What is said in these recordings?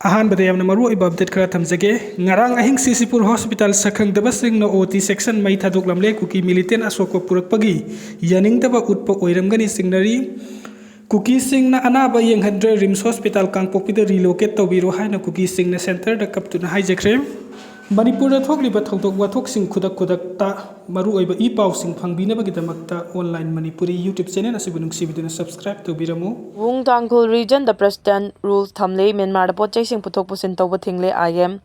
अहानबदे यामना मरु ओइबा update खरा थमजगे ngarang ahing sisipur hospital sakhangdaba singna ot section mai thadoklamle kuki militant asokpa purakpagi yaningdaba utpa oiramgani singnari kuki singna anaba yenghandre rims hospital kangpokpida relocate tawbiro haina kuki singna center da kaptuna haijakre Manipur da thokliba thokdok wathok sing khudak ta maru oiba e paw sing phangbinabagidamakta online Manipuri YouTube channel asibunung sibiduna subscribe tawbiramu Wung Tangkul region the president rules thamle Myanmar da pochai sing puthok pusin tawba thingle IM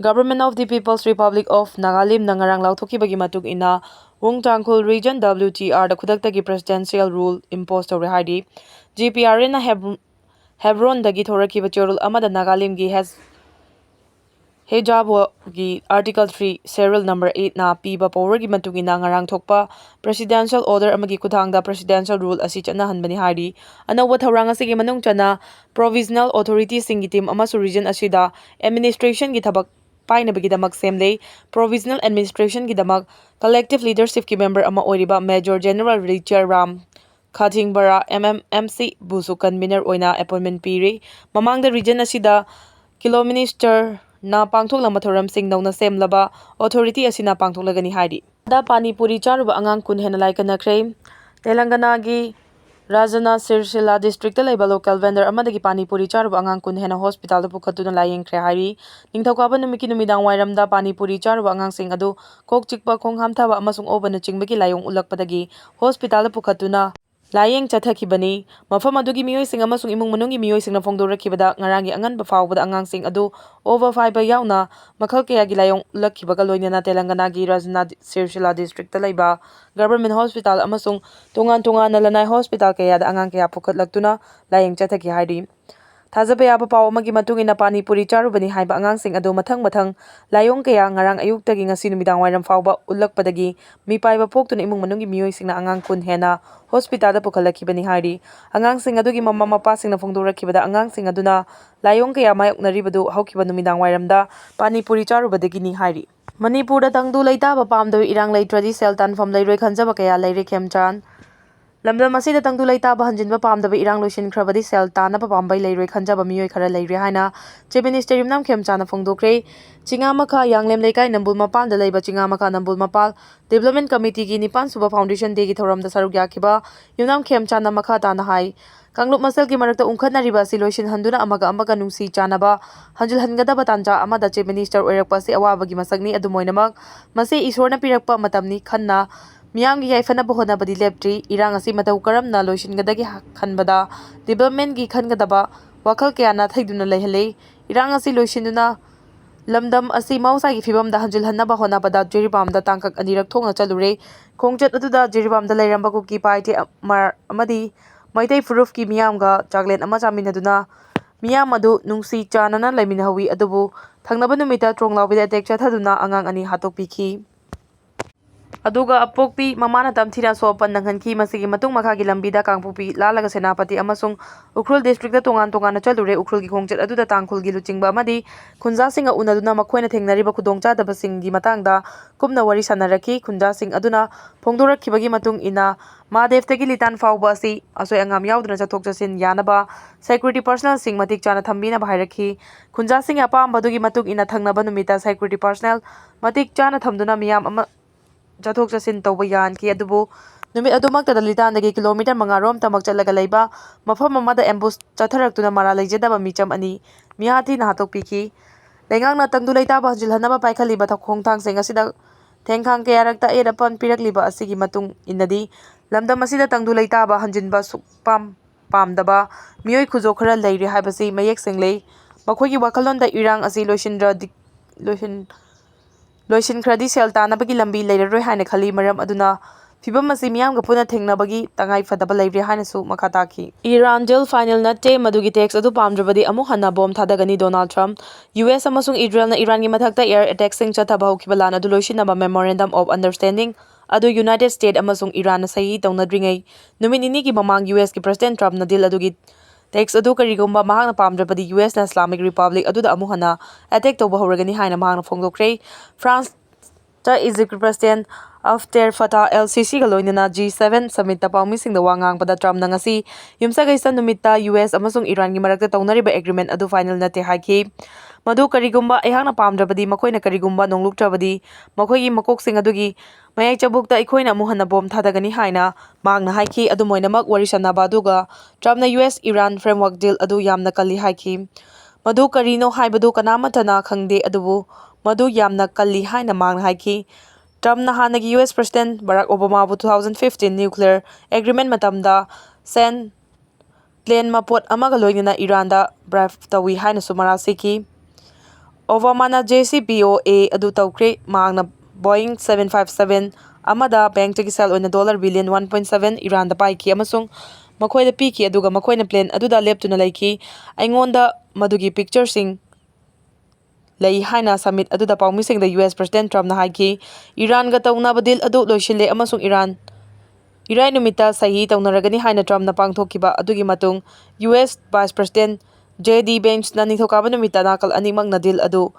Government of the People's Republic of Nagalim nangarang lauthoki bagi matuk ina Wung Tangkul region WTR da khudaktagi presidential rule imposed tawre haidi GPR na Hebron dagi thoraki bachorul amada Nagalim gi has Hejab gi Article 3 Serial number 8 na piba power gi matugina ngarang thokpa presidential order amagi kuthangda presidential rule asi chana hanbani hari anawa thawrang asigi manung chana provisional authority singi team amasu region asida administration gi thabak paina bagi damak semle provisional administration gi damak collective leadership ki member ama oiriba Major General Richard Ram Khating Bara MMMC busu convener oina appointment piri mamangda region asida kilo minister na pangthok lama thoram sing nongna semlaba authority asina pangthok lagani haidi da Manipuri charuba angang kun hena lai kana kre Telangana gi Rajana Sirsila district ta laiba local vendor amadagi Manipuri charuba angang kun hena hospital da pukhatuna layeng kre hari ningthokaba numiki numidang wairam da Manipuri charuba angang sing adu kok chikpa khong hamthaba amasung obana chingbagi layong ulakpadagi hospital da pukhatuna layeng chathakibani mafam adugi miyoi sing amasung imung manungi miyoi sing na phongdorakibada ngarangi angan ba fawbada angang sing adu over 5 ba yauna makhal kaya gi layong ulakhibaga loinana Telangana gi Rajana Sirsila district ta laiba government hospital amasung tungan na lanai hospital kaya da angang kaya pukhatlaktuna layeng chathaki haidi Thajaba yaba paw amagi matungina Manipuri charubani haiba angangsing ado mathang layong kaya ngarang ayuktagi ngasi numidang wairam fawba ulakpadagi mipaiba poktuna imung manungi miyoi singna angang kun hena hospital da pukhalakibani haidi angangsing adugi mama mapa singna phongdorakibada angangsing aduna layong kaya mayoknaribadu haukiba numidang wairamda Manipuri charubadagi ni haidi Manipur da tangdu leitaba pamdawi irang leitradi sel tanfam leiroi khanjaba kaya leire khemchan Lamdam asida tangdu leitaba hanjinba pamdaba irang loisin khrabadi sel tanaba pambai leiroi khanjaba miyoi khara leire haina chief minister imnam khemchana phongdokre chingamakha yanglem leikai nambul mapal da leiba chingamakha nambul mapal development committee gi nipan suba foundation de gi thoram da saruk yakhiba imnam khemchana makha tana hai Kanglup Masel ki marakta ungkhatnariba si loisin handuna amaga nungsi chanaba hanjil hangadaba tanja amada chief minister oirakpa si awabagi masakni adumoinamak mase isorna pirakpa matamni khanna Miyam gi yaifana bohona badi leptri irang asi matau karam na loisin gadagi khanbada development gi khangadaba wakhal kya na thaiduna leihale irang asi loisinduna lamdam asi mausa gi fibam da hanjil hanna ba hona bada jiribam da tangkak anirak thongna chalure khongchat aduda jiribam da leiramba ku ki paiti amadi maitai proof ki miyam ga chaklet ama chaminaduna miyam adu nungsi chanana laiminahawi adubu thangnaba numita tronglawida attack chathaduna angang ani hatokpikhi Aduga apokpi mamana tamthina sopan nanghanki masigi matung makhagi lambida kangpupi lalaga senapati amasung ukrul district da tongan chalure ukrul gi khongchat aduda tangkhul gi luchingba amadi khunja singa unaduna makhoina thengnariba khudongcha daba singgi matangda kumna wari sanaraki khunja sing aduna phongdorakhibagi matung ina Madev-tagi litan fawba asi asoi angam yauduna chathok chasin yanaba security personnel sing matik chana thambina bhairaki khunja sing apam badugi matung ina thangnaba numita security personnel matik chana thamduna miyam ama Jathok chasin tawba yan ki adubu numit adumakta dalitan dagi kilometer mangarom tamak chalaga leiba mafam amada ambush chatharaktuna mara leijadaba micham ani mihati na hatokpikhi lengang na tangdu leitaba hanjil hanaba paikhaliba thakhong thang sing asida thengkhang kayarakta erapan pirakliba asigi matung inadi lamdam asida tangdu leitaba hanjinba sukpam pamdaba miyoi khujo khara leire haibasi mayek senglei makhogi wakhalonda irang asi loisin khradi sel tanabagi lambi leiraroi haina khali maram aduna fibam asi miyam ga puna thengnabagi tangai fadaba leire haina su makhata ki Iran deal final natte madugi tax adu pamdrabadi amu hanna bom thadagani Donald Trump US amasung Israel na Iran gi mathakta air attack sing chathaba hokibala adu loisinaba memorandum of understanding adu United States amasung Iran na sahi tawnadringai numit ini gi mamang US gi President Trump na deal adugi Text adu karigumba mahangna pamdrabadi US na Islamic Republic aduda amuhana attack toba horagani haina mahangna phongdokre France ta Egypt President After Fatah LCC ga loinana G7 summit ta paumi-singda wa ngangbada Trump na ngasi yumsagaisa numitta US amasung Iran gi marakta taunariba agreement adu final nate haiki madu karigumba aihakna pamdrabadi makoina karigumba nongluktrabadi makoigi makoksing adugi mayai chabukta ikoina muhanna bom thadagani haina mangna haiki adu moinamak wari sanaba aduga Trump na US Iran framework deal adu yamna kalli haiki madu karino haibadu kanamatana khangde adubu madu yamna kalli haina mangna haiki Trump na hanagi US President Barack Obama bu 2015 nuclear agreement matamda sen plan mapot amaga loinana Iran da brief tawi haina sumara siki Obama na JCPOA adu Thakhre mangna Boeing 757 amada bank tagi sal oina $1 billion 1.7 Iran da paiki amasung makhoi da piki aduga makhoi na plan aduda leptuna laiki aingonda madugi picture sing lay haina summit aduda paumising da US President Trump na haiki Iran ga taunaba deal adu loisile amasung Iran numita sahi taunaragani haina Trump na pangthokiba adugi matung US Vice President JD Vance na nithokaba numita nakal animak na deal adu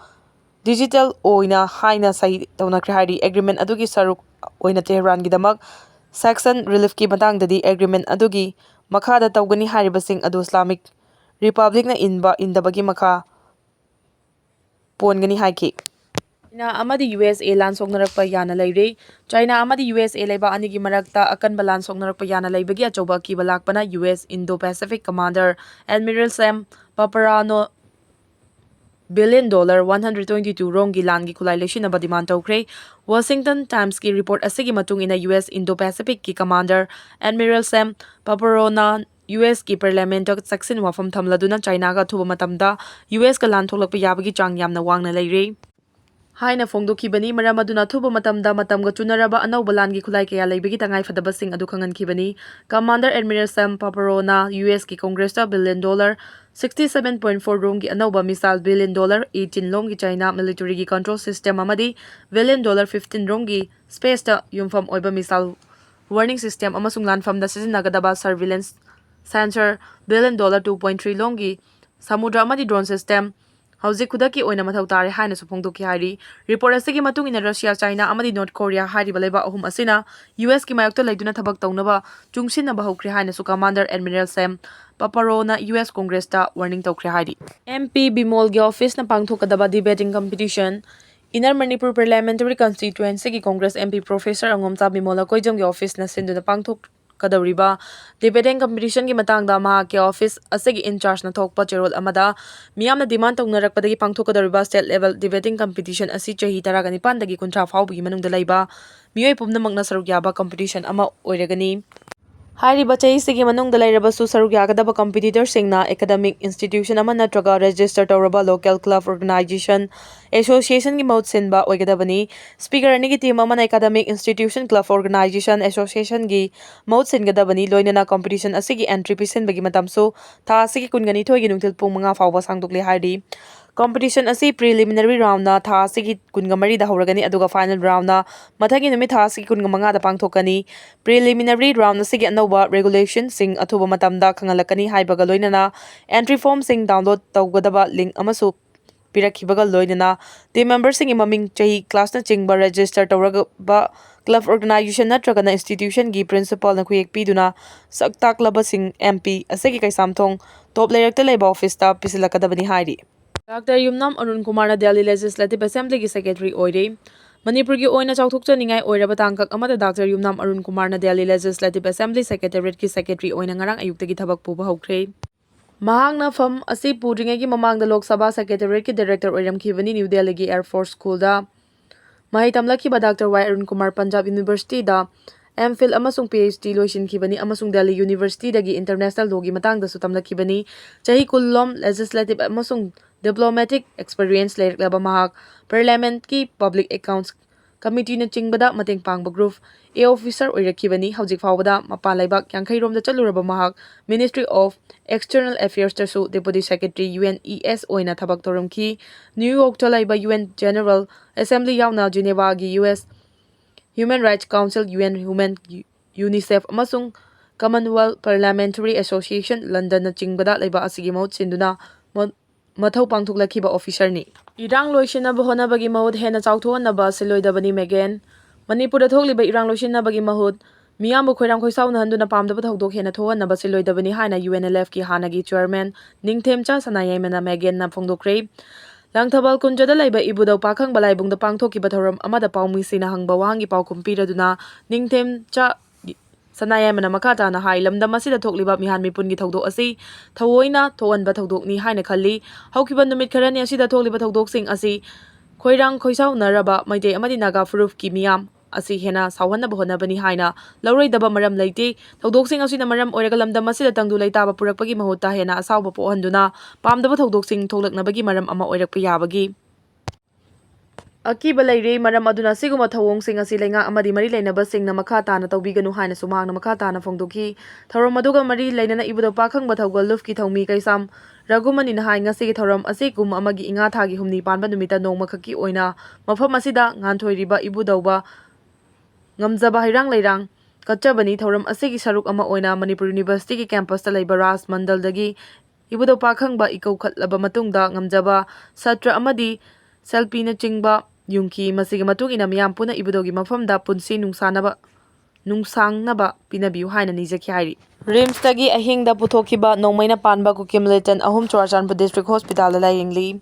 digital oina haina sahi taunakre hari agreement adugi saruk oina Tehran gidamak section relief ki matang dadi agreement adugi makhada taugani haribasing adu Islamic Republic na indabagi makha pongani haiki China amadi USA lan soknarakpa yana leire China amadi USA leiba anigi marakta akan balan soknarakpa yana leibagi achoba ki balakpana US Indo-Pacific Commander Admiral Sam Paparano $1 billion 122 rongi langi kulai leshinaba demand tawkre Washington Times ki report asigi matung ina US Indo-Pacific ki Commander Admiral Sam Paparona US ki parliament section wafam thamladuna China ga thuba matamda US ka lan tholakpa yabagi chang yamna wangna leire haina phongdokhibani maram aduna thuba matamda matamga chunaraba anauba langi khulai kaya leibagi tangai fadabasing adu khangankhibani Commander Admiral Sam Paparona US ki Congress ta $1 billion 67.4 rongi anauba missile $1 billion 18 longi China military gi control system amadi $1 billion 15 rongi space ta yumfam oiba missile warning system amasung lanfam da siznagadaba surveillance sensor $1 billion 2.3 longi samudra amadi drone system Hauzik kudaki oina mathau tare haina supongdoki hari report asigi matung ina Russia China amadi North Korea hari balaiba ahum asina US ki mayokta leiduna thabak taunaba chungsin na bahukre haina su Commander Admiral Sam Paparona US Congress ta warning tawkre hari MP Bimol gi office na pangthokadaba debating competition Inner Manipur Parliamentary Constituency ki Congress MP Professor Angomcha Bimola koijam gi office na sinduna pangthok kadawriba debating competition ki matangda maha ke office asegi in charge na thokpa cherol amada miyamna demand tongnarakpadagi pangthokadawriba state level debating competition asi chahi 19 dagi 30 fawbagi manungda laiba miyoi pumnamakna saruk yaba competition ama oiragani Hairiba chahisigi manungda lairabasu saruk yagadaba competitor singna academic institution ama natraga register tawraba local club organization association gi maut sinba oigadabani speaker ani gi team ama academic institution club organization association gi maut singadabani loinana competition asigi entry pisin bagi matamsu tha asigi kungani thoi gi nungtil pung manga fawba sangdokle hairi competition asi preliminary round na tha asigi kungamari da horagani aduga final round na mathagi numi tha asigi kungamanga da pangthokani preliminary round asigi anova regulation sing athuba matamda khangalakani haibaga loinana entry form sing download tawgadaba link amasu pirakhibaga loinana team members sing maming chahi class na chingba register tawragaba club organization natragana institution gi principal na khuyek piduna saktaklaba sing MP asigi kaisamthong top layakta leba office ta pisilakadabani hairi Dr. Yumnam Arun Kumar na Delhi Legislative Assembly ki Secretary oire Manipur gi oina chawthokchaningai oiraba tangkak amada Dr. Yumnam Arun Kumar na Delhi Legislative Assembly Secretariat ki Secretary oina ngarang ayuktagi thabak puba hokre Mahangna fam asi pudringai gi mamangda Lok Sabha Secretariat ki Director oiramkhibani New Delhi gi Air Force School da Mahi tamlakhiba Dr. Y Arun Kumar Punjab University da MPhil amasung PhD loisinkhibani amasung Delhi University dagi international law gi matangda su tamlakhibani chahi kullom legislative amasung diplomatic experience laiklaba mahak parliament ki public accounts committee na chingbada mateng pangba group a officer oirakibani hawjik fawbada mapa laibak yankhai rom da chaluraba mahak Ministry of External Affairs tasu Deputy Secretary UNES oina thabak toramki New York talaiba UN General Assembly yauna Geneva gi US Human Rights Council UN Human UNICEF amasung Commonwealth Parliamentary Association London na chingbada laiba asigi maut sinduna mathau pangthuklakhiba officer ni Irang loisinaba honabagi maut hena chawthuanaba siloidabani Megan Manipurda thokliba irang loisinabagi mahut miyambu khoirang khoisaunahunduna pamdaba thokdok hena thohanaba siloidabani haina UNLF ki hanagi chairman Ningthemcha Sanayaimana Megan na phongdokre Langthabal kunjada laiba ibudau pakhang balaibungda pangthokiba thoram amada paumisi na hangba wahangi paukum piraduna Ningthemcha Sanayaimana makata na hailamda masida thokliba mihan mipungi thokdok asi thawoina thoanba thokdok ni haina khalli haukiba numit kharani asida thokliba thokdok sing asi khoirang khoisaunaraba maitei amadi naga furuf ki miyam asi hena sauhanaba honabani haina lauroidaba maram leite thokdoksing asina maram oiraga lamdam asida tangdu leitaba purakpagi mahutta hena asauba pohanduna pamdaba thokdoksing tholaknabagi maram ama oirakpa yabagi Akiba leire maram aduna siguma thawong asi lenga amadi mari leinaba singna makha tana tawbiganu haina sumangna makha tana phongdoki thorom aduga mari leinana ibudo pakhang ba thawgal luf ki thawmi kaisam Ragumani na hai ngasi gi thoram ase kum amagi inga thagi humni panba numita nongma khaki oina mafam asida nganthoi ibudauba ngamjaba hairang leirang kachabani thoram asigi saruk ama oina Manipur University ki campus ta leiba ras mandal dagi ibudo pakhang ba ikau khatlaba matungda ngamjaba satra amadi selfie na chingba yungki masigi matung ina miyam puna ibudogi mafamda punsi nungsangnaba pinabiu haina nijaki hairi Rims tagi ahingda puthokiba nongmaina panba Kuki militant ahum Churachandpur district hospital la yengli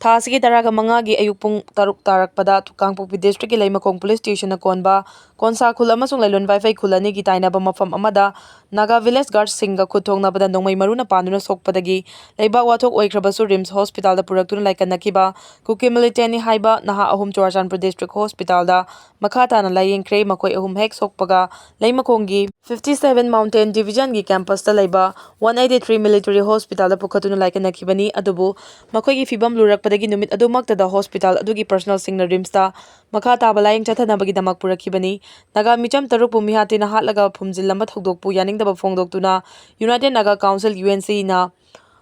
Thasigi taraga mangagi ayupung taruk tarakpada Tukangpokpi district ki leimakong police station na konba konsa khul amasung lailon wifi khulani gi tainaba mafam amada Naga village guard singa khuthong nabada nongmai maruna panduna sokpadagi leiba wathok oikhrabasu Rims hospital da puraktuna laikanakiba Kuki militant ni haiba naha ahum Churachandpur district hospital da makhata na layengkhre makoi ahum hek sokpaga leimakongi 57 mountain division gi campus ta leiba 183 military hospital da pukhatuna laikanakibani adubu makoi gi fibam lurak padagi numit adumakta da hospital adugi personal singna Rims ta makha taba layeng chathanabagi damak purakibani Naga micham taruk pumihati na hatlaga phumjil lamba thokdokpu yaningdaba phongdoktuna United Naga Council UNC na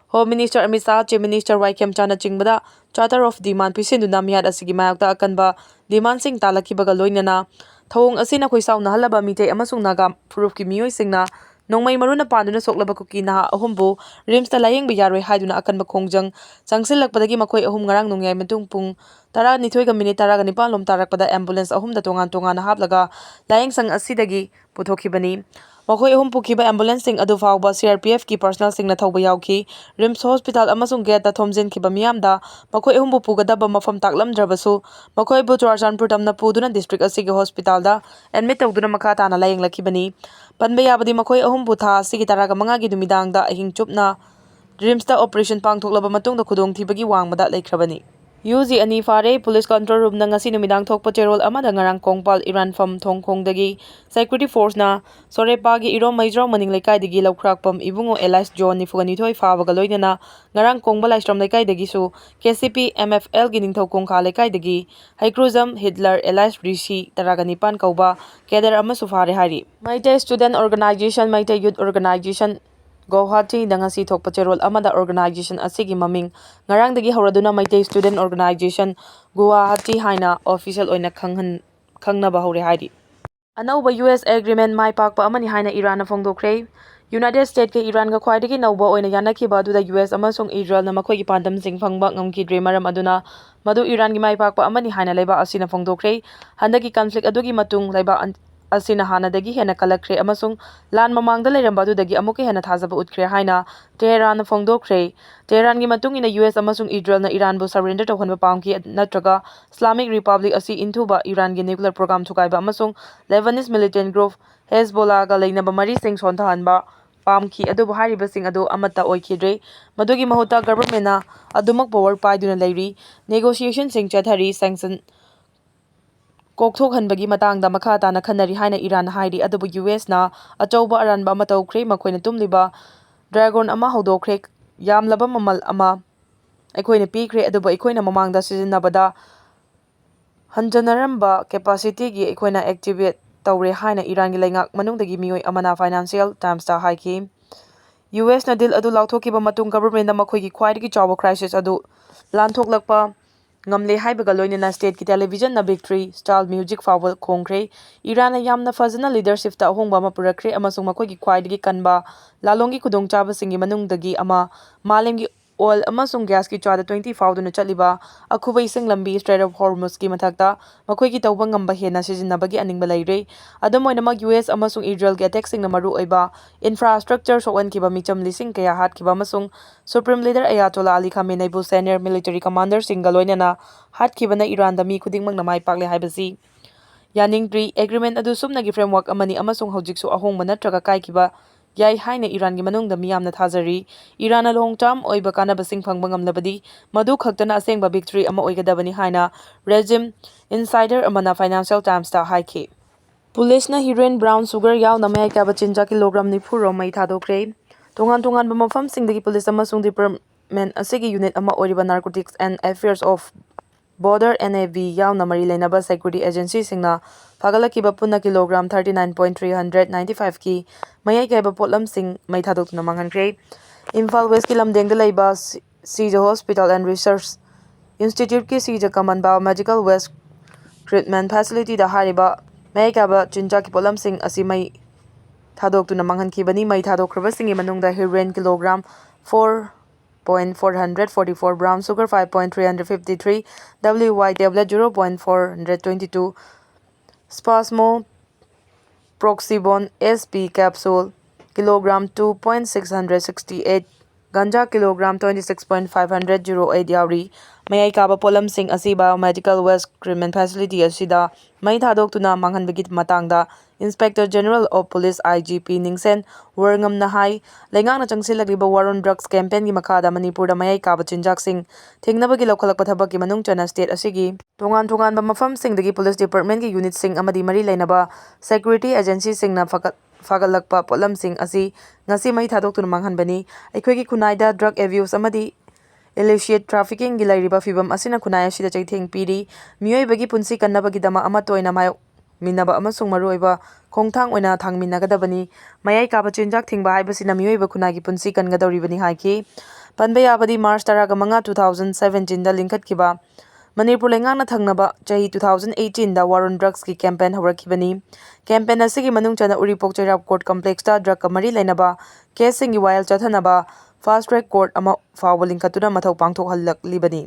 Home Minister Amit Shah, Chief Minister Waikem Chana Chingbada Charter of Demand pisinduna miyat asigi mayakta akanba demand sing talakibaga loinana thawong asina khoisauna halaba mitei amasung Naga furuf ki miyoi singna nongmai maruna panduna soklaba Kuki naha ahumbu Rims ta layeng biyaroi haiduna akanba khongjang changsilakpadagi makhoi ahum ngarang nongyai matung pung 12:19 lom tarakpada ambulance ahum da tongan haplaga layeng sang asidagi puthokibani makhoi ahum pukhiba ambulance sing adu fawba CRPF ki personal sing na thawba yawki Rims hospital amasung gate da thomjin kiba miyamda makhoi ahum bu pugadaba mafam taklamdrabasu makhoi bu Churachandpur tamna puduna district asigi hospital da admit tawduna makha tana layeng lakibani panba yabadi makhoi ahum bu tha asigi taraga mangagi dumidang da ahing chupna Rims ta operation pangthoklaba matungda khudong thibagi wangmada laikhrabani UG ani fare police control room na ngasi numidang thokpa cherol amada ngarang kongpal Iran fam thongkhongdagi security force na Sorepagi Irom Maijraw maning lekaidagi lawkhrakpam ibungo Elias John ni fuganithoi fawaga loinana ngarang kongbal Aistrom lekaidagi su KCP MFL gi ningthokongkha lekaidagi Haikruzam Hitler Elias Rishi taragani pan kauba keder amasu fare hari Maite student organization Maite youth organization Guwahati dangasi thokpa cherol amada organization asigi maming ngarangdagi hauraduna Maitei student organization Guwahati haina official oina khangnaba haure hairi Anauba US agreement mai pakpa amani haina Iran na phongdokre United States ke Iran ga khwaidagi nauba oina yanakiba aduda US amasung Israel na makhoi gi pandam sing phangba ngamkidre maram aduna madu Iran gi mai pakpa amani haina leiba asina phongdokre handagi conflict adugi matung leiba asina hanadagi hena kalakre amasung lan mamangda leiramba adudagi amuke hena thajaba utkre haina Tehran phongdokre Tehran gi matung ina US amasung Israel na Iran bu surrender tawhanba pamki natraga Islamic Republic asi intuba Iran gi nuclear program thukaiba amasung Lebanese militant group Hezbollah ga leinaba mari sing sonthanba pamki adubu hariba sing adu amata oikidre madugi mahuta government na adumak power paiduna leiri negotiation sing chathari sanction kokthokhanbagi matangda makha tana khanari haina Iran hairi adubu US na achauba aranba ama tawkhre makhoina tumliba dragon ama hodokre yamlaba mamal ama aikoina pikre adubu aikoina mamangda sijinnabada hanjanaramba capacity gi aikoina activate tawre haina Iran gi leingak manungdagi miyoi amana Financial Times ta haiki US na deal adu lauthokiba matung government na makhoi gi khwaidagi chawa crisis adu lanthoklakpa ngamle haibaga loinana state ki television na victory style music fawal khongkre Iran na yamna fazana leadership ta hongba ma purakre amasung makhoi gi khwaidagi kanba lalongi khudongchaba singi manungdagi ama malemgi oil amasung gas ki chada 20 fauduna chaliba akhuba ising lambi Strait of Hormuz ki mathakta makhoi ki tawba ngamba hena sijinabagi aningba leire adamoinamag US amasung Israel ki attack sing na maru oiba infrastructure sokan kiba micham lising kaya hat kiba amasung Supreme Leader Ayatollah Ali Khamenei bu senior military commander singa loinana hat kibana Iran da mi khudingmang na mai pakle haibasi yaningdri agreement adu sumnagi framework amani amasung hojiksu ahongba natraga kaikiba yai haina Iran gi manung da miyamna thajari Iran a long term oiba kanabasing phangba ngamlabadi madu khaktana asengba victory ama oigadabani haina regime insider amana Financial Times ta haike Police na heroin brown sugar yaw na may kaba chinja kilogram ni puro may thadokre tungan ba mafam singdagi police amasung department asigi unit ama oiriba narcotics and affairs of border NAV yaw na mari lainaba security agency singna pagalakiba punna kilogram 39.395 ki mayai kaiba potlam sing may thadokna manghankre Imphal West ki lamdeng da laiba Sija Hospital and Research Institute ki Sija Kaman Biomedical West Treatment Facility da hariba may kaba chinja ki potlam sing asi may thadokna manghankibani may thadokraba singi manungda heroin kilogram 4.444 brown sugar 5.353 WY tablet 0.422 Spasmo Proxibon SP capsule kilogram 2.668 ganja kilogram 26.508 yauri mayai kaba polam sing asi biomedical west treatment facility asida may thadokuna manghanbagi matangda Inspector General of Police IGP Ningsen Warngam na hai lengang na changsilagriba war on drugs campaign gi makhada Manipur da mayai kaba chinjak sing thingnabagi lokhalakpa thabak gi manung chana state asigi tongan ba mafam sing dagi police department gi unit sing amadi mari lainaba security agency sing na fagalakpa potlam sing asi ngasi mai thadokuna manghanbani aikhoi gi khunaida drug abuse amadi illicit trafficking gi lairiba fibam asina khunai asida chaitheng piri miyoi bagi punsi kannabagi dama ama toina mai minaba amasung maruiba khongthang oina thangminagadabani mayai kaba chinjak thingba haibasina miyoi ba khunagi punsi kangadoribani haiki panbe yabadi March 15 2017 da lingkhat kiba Manipur lengang na thangnaba chahi 2018 da war on drugs ki campaign horakibani campaign asigi manung chana Uripok Cherap Court Complex ta drug kamari lainaba case singi while chathanaba fast track court ama fawba lingkhatuna mathau pangthok hallak libani